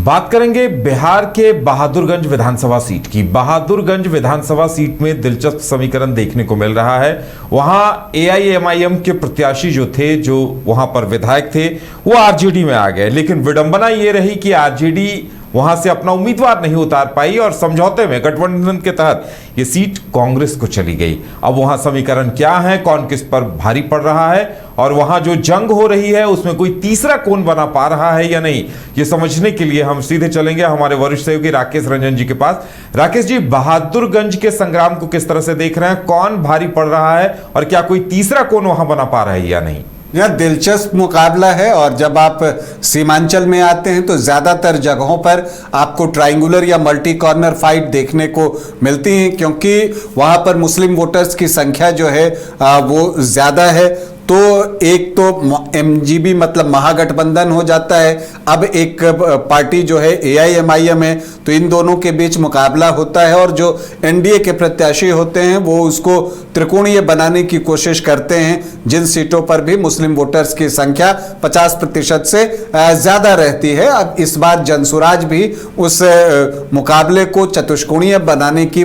बात करेंगे बिहार के बहादुरगंज विधानसभा सीट की। बहादुरगंज विधानसभा सीट में दिलचस्प समीकरण देखने को मिल रहा है। वहां एआईएमआईएम के प्रत्याशी जो थे, जो वहां पर विधायक थे, वो आरजेडी में आ गए। लेकिन विडंबना ये रही कि आरजेडी वहां से अपना उम्मीदवार नहीं उतार पाई और समझौते में, गठबंधन के तहत ये सीट कांग्रेस को चली गई। अब वहां समीकरण क्या है, कौन किस पर भारी पड़ रहा है और वहां जो जंग हो रही है उसमें कोई तीसरा कौन बना पा रहा है या नहीं, ये समझने के लिए हम सीधे चलेंगे हमारे वरिष्ठ सहयोगी राकेश रंजन जी के पास। राकेश जी, बहादुरगंज के संग्राम को किस तरह से देख रहे हैं? कौन भारी पड़ रहा है और क्या कोई तीसरा कौन वहां बना पा रहा है या नहीं? यह दिलचस्प मुकाबला है और जब आप सीमांचल में आते हैं तो ज़्यादातर जगहों पर आपको ट्रायंगुलर या मल्टी कॉर्नर फाइट देखने को मिलती हैं, क्योंकि वहाँ पर मुस्लिम वोटर्स की संख्या जो है वो ज़्यादा है। तो एक तो एमजीबी मतलब महागठबंधन हो जाता है, अब एक पार्टी जो है एआईएमआईएम है, तो इन दोनों के बीच मुकाबला होता है और जो एनडीए के प्रत्याशी होते हैं वो उसको त्रिकोणीय बनाने की कोशिश करते हैं, जिन सीटों पर भी मुस्लिम वोटर्स की संख्या 50% से ज़्यादा रहती है। अब इस बार जनसुराज भी उस मुकाबले को चतुष्कोणीय बनाने की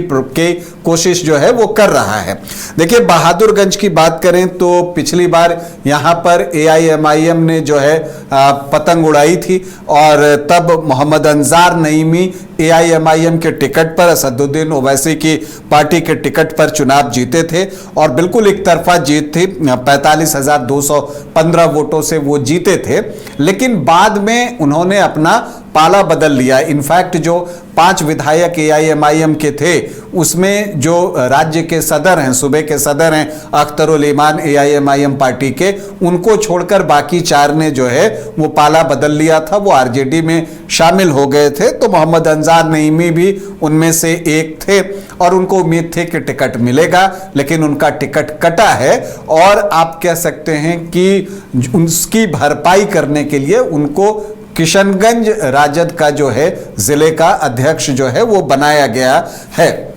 कोशिश जो है वो कर रहा है। देखिए, बहादुरगंज की बात करें तो पिछली बार यहाँ पर एआईएमआईएम ने जो है पतंग उड़ाई थी और तब मोहम्मद अंजार नईमी एआईएमआईएम के टिकट पर, असदुद्दीन ओवैसी की पार्टी के टिकट पर चुनाव जीते थे और बिल्कुल एक तरफा जीत थी, 45,215 वोटों से वो जीते थे। लेकिन बाद में उन्होंने अपना पाला बदल लिया। इनफैक्ट जो 5 विधायक एआईएमआईएम के थे उसमें जो राज्य के सदर हैं, सूबे के सदर हैं अख्तरुल ईमान एआईएमआईएम पार्टी के, उनको छोड़कर बाकी 4 ने जो है वो पाला बदल लिया था, वो आरजेडी में शामिल हो गए थे। तो मोहम्मद अंजार नईमी भी उनमें से एक थे और उनको उम्मीद थी कि टिकट मिलेगा, लेकिन उनका टिकट कटा है और आप कह सकते हैं कि उसकी भरपाई करने के लिए उनको किशनगंज राजद का जो है जिले का अध्यक्ष जो है वो बनाया गया है।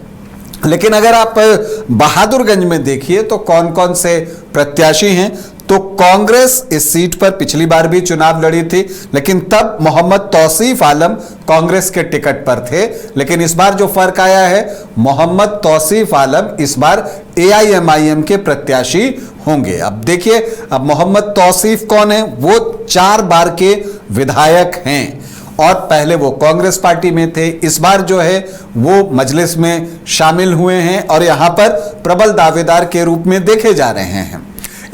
लेकिन अगर आप बहादुरगंज में देखिए तो कौन कौन से प्रत्याशी हैं, तो कांग्रेस इस सीट पर पिछली बार भी चुनाव लड़ी थी, लेकिन तब मोहम्मद तौसीफ आलम कांग्रेस के टिकट पर थे। लेकिन इस बार जो फर्क आया है, मोहम्मद तौसीफ आलम इस बार एआईएमआईएम के प्रत्याशी होंगे। अब देखिए, अब मोहम्मद तौसीफ कौन है? वो 4 बार के विधायक हैं और पहले वो कांग्रेस पार्टी में थे। इस बार जो है वो मजलिस में शामिल हुए हैं और यहां पर प्रबल दावेदार के रूप में देखे जा रहे हैं।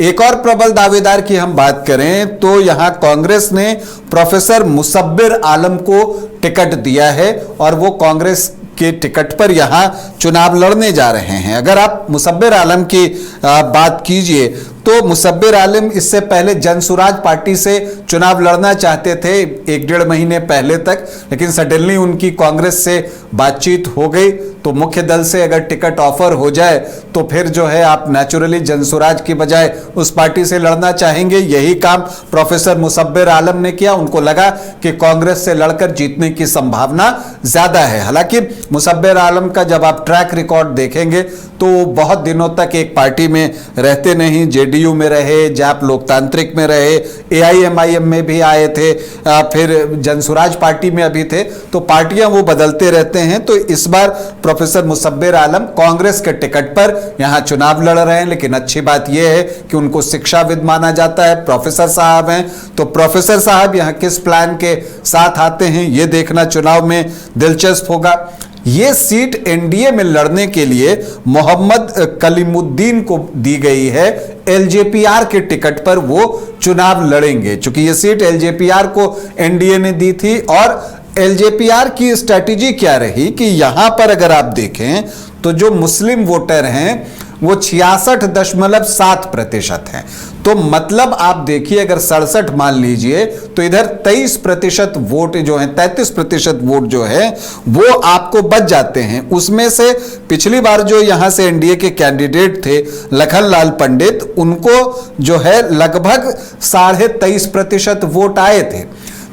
एक और प्रबल दावेदार की हम बात करें तो यहां कांग्रेस ने प्रोफेसर मुसब्बिर आलम को टिकट दिया है और वो कांग्रेस के टिकट पर यहां चुनाव लड़ने जा रहे हैं। अगर आप मुसब्बिर आलम की बात कीजिए तो मुसब्बिर आलम इससे पहले जनसुराज पार्टी से चुनाव लड़ना चाहते थे 1-1.5 महीने पहले तक, लेकिन सडनली उनकी कांग्रेस से बातचीत हो गई। तो मुख्य दल से अगर टिकट ऑफर हो जाए तो फिर जो है आप नेचुरली जनसुराज की बजाय उस पार्टी से लड़ना चाहेंगे। यही काम प्रोफेसर मुसब्बिर आलम ने किया। उनको लगा कि कांग्रेस से लड़कर जीतने की संभावना ज्यादा है। हालांकि मुसब्बिर आलम का जब आप ट्रैक रिकॉर्ड देखेंगे तो बहुत दिनों तक एक पार्टी में रहते नहीं, जेडीयू में रहे, जाप लोकतांत्रिक में रहे, एआईएमआईएम में भी आए थे, फिर जनसुराज पार्टी में अभी थे, तो पार्टियां वो बदलते रहते हैं। तो इस बार प्रोफेसर मुसब्बिर आलम कांग्रेस के टिकट पर यहां चुनाव लड़ रहे हैं। लेकिन अच्छी बात यह है कि उनको शिक्षाविद माना जाता है, प्रोफेसर साहब हैं, तो प्रोफेसर साहब यहां किस प्लान के साथ आते हैं ये देखना चुनाव में दिलचस्प होगा। ये सीट एनडीए में लड़ने के लिए मोहम्मद कलीमुद्दीन को दी गई है। एलजेपीआर के टिकट पर वो चुनाव लड़ेंगे, क्योंकि ये सीट एलजेपीआर को एनडीए ने दी थी। और एलजेपीआर की स्ट्रैटेजी क्या रही कि यहां पर अगर आप देखें तो जो मुस्लिम वोटर हैं वो 66.7% हैं। तो मतलब आप देखिए, अगर 67 मान लीजिए तो इधर 23% वोट जो है, 33% वोट जो है वो आपको बच जाते हैं। उसमें से पिछली बार जो यहां से एनडीए के कैंडिडेट थे लखन लाल पंडित, उनको जो है लगभग 23.5% वोट आए थे।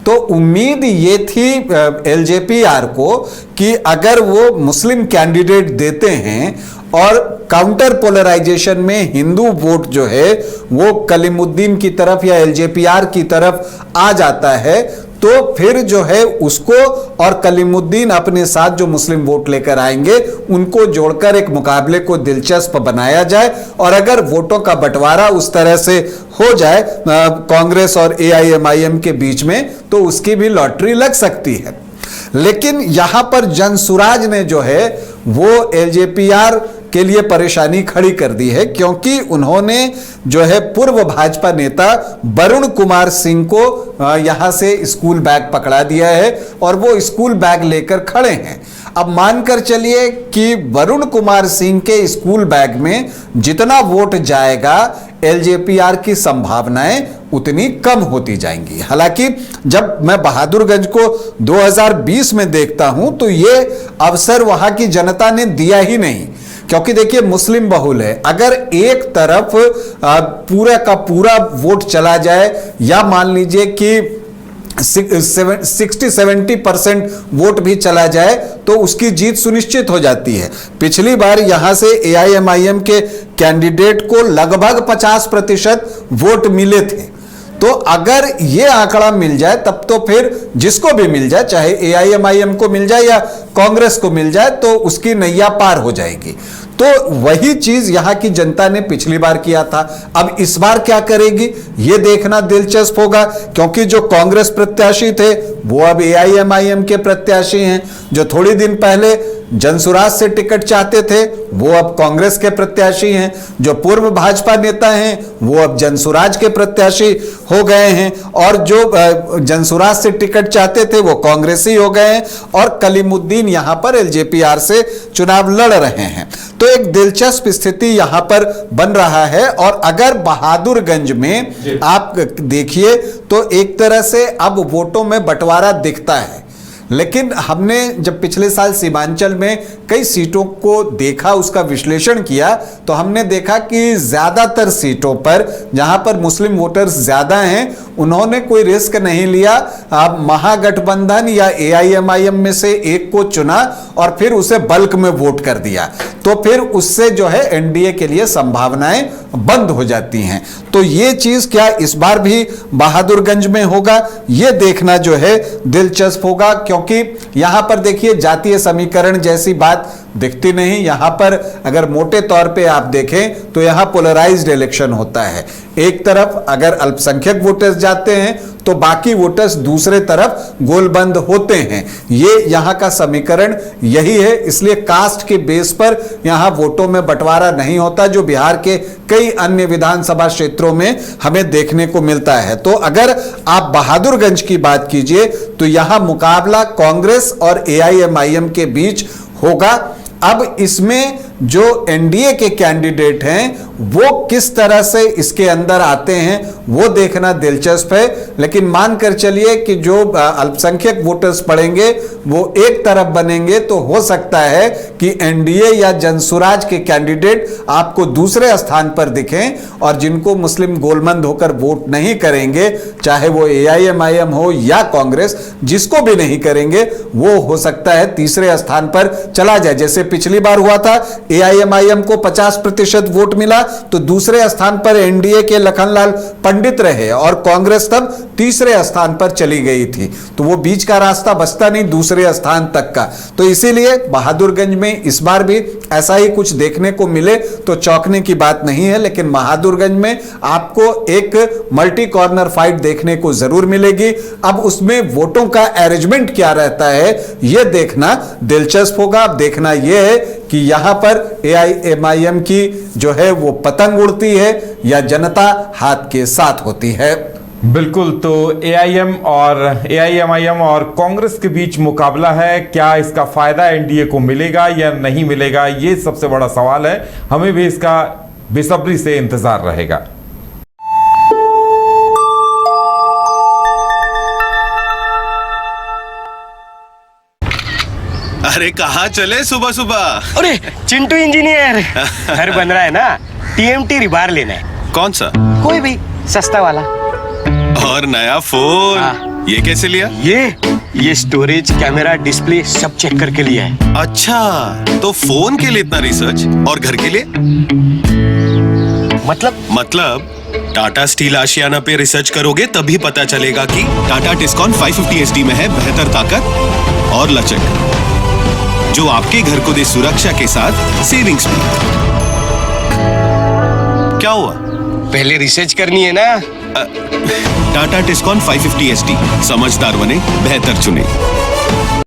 तो उम्मीद ये थी एलजेपीआर को कि अगर वो मुस्लिम कैंडिडेट देते हैं और काउंटर पोलराइजेशन में हिंदू वोट जो है वो कलीमुद्दीन की तरफ या एलजेपीआर की तरफ आ जाता है तो फिर जो है उसको और कलीमुद्दीन अपने साथ जो मुस्लिम वोट लेकर आएंगे उनको जोड़कर एक मुकाबले को दिलचस्प बनाया जाए, और अगर वोटों का बंटवारा उस तरह से हो जाए कांग्रेस और AIMIM के बीच में, तो उसकी भी लॉटरी लग सकती है। लेकिन यहां पर जनसुराज ने जो है वो LJPR के लिए परेशानी खड़ी कर दी है, क्योंकि उन्होंने जो है पूर्व भाजपा नेता वरुण कुमार सिंह को यहां से स्कूल बैग पकड़ा दिया है और वो स्कूल बैग लेकर खड़े हैं। अब मानकर चलिए कि वरुण कुमार सिंह के स्कूल बैग में जितना वोट जाएगा LJPR की संभावनाएं उतनी कम होती जाएंगी। हालांकि जब मैं बहादुरगंज को 2020 में देखता हूं तो यह अवसर वहां की जनता ने दिया ही नहीं, क्योंकि देखिए मुस्लिम बहुल है। अगर एक तरफ पूरा का पूरा वोट चला जाए, या मान लीजिए कि 60-70% वोट भी चला जाए, तो उसकी जीत सुनिश्चित हो जाती है। पिछली बार यहां से AIMIM के कैंडिडेट को लगभग 50% वोट मिले थे। तो अगर ये आंकड़ा मिल जाए तब तो फिर जिसको भी मिल जाए, चाहे AIMIM को मिल जाए या कांग्रेस को मिल जाए, तो उसकी नैया पार हो जाएगी। तो वही चीज यहां की जनता ने पिछली बार किया था। अब इस बार क्या करेगी ये देखना दिलचस्प होगा, क्योंकि जो कांग्रेस प्रत्याशी थे वो अब AIMIM के प्रत्याशी हैं। जो थोड़ी दिन पहले जनसुराज से टिकट चाहते थे वो अब कांग्रेस के प्रत्याशी हैं। जो पूर्व भाजपा नेता हैं वो अब जनसुराज के प्रत्याशी हो गए हैं, और जो जनसुराज से टिकट चाहते थे वो कांग्रेसी हो गए हैं, और कलीमुद्दीन यहां पर LJPR से चुनाव लड़ रहे हैं। तो एक दिलचस्प स्थिति यहां पर बन रहा है। और अगर बहादुरगंज में आप देखिए तो एक तरह से अब वोटों में बंटवारा दिखता है, लेकिन हमने जब पिछले साल सीमांचल में कई सीटों को देखा, उसका विश्लेषण किया, तो हमने देखा कि ज्यादातर सीटों पर जहां पर मुस्लिम वोटर्स ज्यादा हैं उन्होंने कोई रिस्क नहीं लिया। अब महागठबंधन या AIMIM में से एक को चुना और फिर उसे बल्क में वोट कर दिया, तो फिर उससे जो है NDA के लिए संभावनाएं बंद हो जाती हैं। तो ये चीज क्या इस बार भी बहादुरगंज में होगा, ये देखना जो है दिलचस्प होगा, क्योंकि यहां पर देखिए जातीय समीकरण जैसी बात दिखती नहीं। यहां पर अगर मोटे तौर पे आप देखें तो यहां पोलराइज्ड इलेक्शन होता है। एक तरफ अगर अल्पसंख्यक वोटर्स जाते हैं तो बाकी वोटर्स दूसरे तरफ गोलबंद होते हैं। ये यहां का समीकरण यही है, इसलिए कास्ट के बेस पर यहां वोटों में बंटवारा नहीं होता, जो बिहार के कई अन्य विधानसभा क्षेत्रों में हमें देखने को मिलता है। तो अगर आप बहादुरगंज की बात कीजिए तो यहां मुकाबला कांग्रेस और AIMIM के बीच होगा। अब इसमें जो NDA के कैंडिडेट हैं वो किस तरह से इसके अंदर आते हैं वो देखना दिलचस्प है। लेकिन मानकर चलिए कि जो अल्पसंख्यक वोटर्स पड़ेंगे वो एक तरफ बनेंगे, तो हो सकता है कि NDA या जनसुराज के कैंडिडेट आपको दूसरे स्थान पर दिखें, और जिनको मुस्लिम गोलमंद होकर वोट नहीं करेंगे, चाहे वो AIMIM हो या कांग्रेस, जिसको भी नहीं करेंगे वो हो सकता है तीसरे स्थान पर चला जाए। जैसे पिछली बार हुआ था, AIMIM को 50% वोट मिला, तो दूसरे स्थान पर NDA के लखनलाल पंडित रहे और कांग्रेस तब तीसरे स्थान पर चली गई थी। तो वो बीच का रास्ता बचता नहीं दूसरे स्थान तक का। तो इसीलिए बहादुरगंज में इस बार भी ऐसा ही कुछ देखने को मिले तो चौंकने की बात नहीं है। लेकिन बहादुरगंज में आपको एक मल्टी कॉर्नर फाइट देखने को जरूर मिलेगी। अब उसमें वोटों का अरेंजमेंट क्या रहता है यह देखना दिलचस्प होगा। अब देखना यह है कि यहां पर AIMIM की जो है वो पतंग उड़ती है या जनता हाथ के साथ होती है। बिल्कुल, तो AIMIM और कांग्रेस के बीच मुकाबला है। क्या इसका फायदा NDA को मिलेगा या नहीं मिलेगा, ये सबसे बड़ा सवाल है। हमें भी इसका बेसब्री से इंतजार रहेगा। अरे कहाँ चले सुबह सुबह? अरे चिंटू इंजीनियर, घर बन रहा है ना, TMT रिबार लेना है। कौन सा? कोई भी सस्ता वाला। और नया फोन ये कैसे लिया? ये स्टोरेज, कैमरा, डिस्प्ले सब चेक करके लिया है। अच्छा, तो फोन के लिए इतना रिसर्च और घर के लिए? मतलब टाटा स्टील आशियाना पे रिसर्च करोगे तभी पता चलेगा कि टाटा टिस्कॉन 550 SD में है बेहतर ताकत और लचक, जो आपके घर को दे सुरक्षा के साथ सेविंग्स भी। क्या हुआ? पहले रिसर्च करनी है ना। टाटा टिस्कॉन 550 SD, समझदार बने, बेहतर चुने।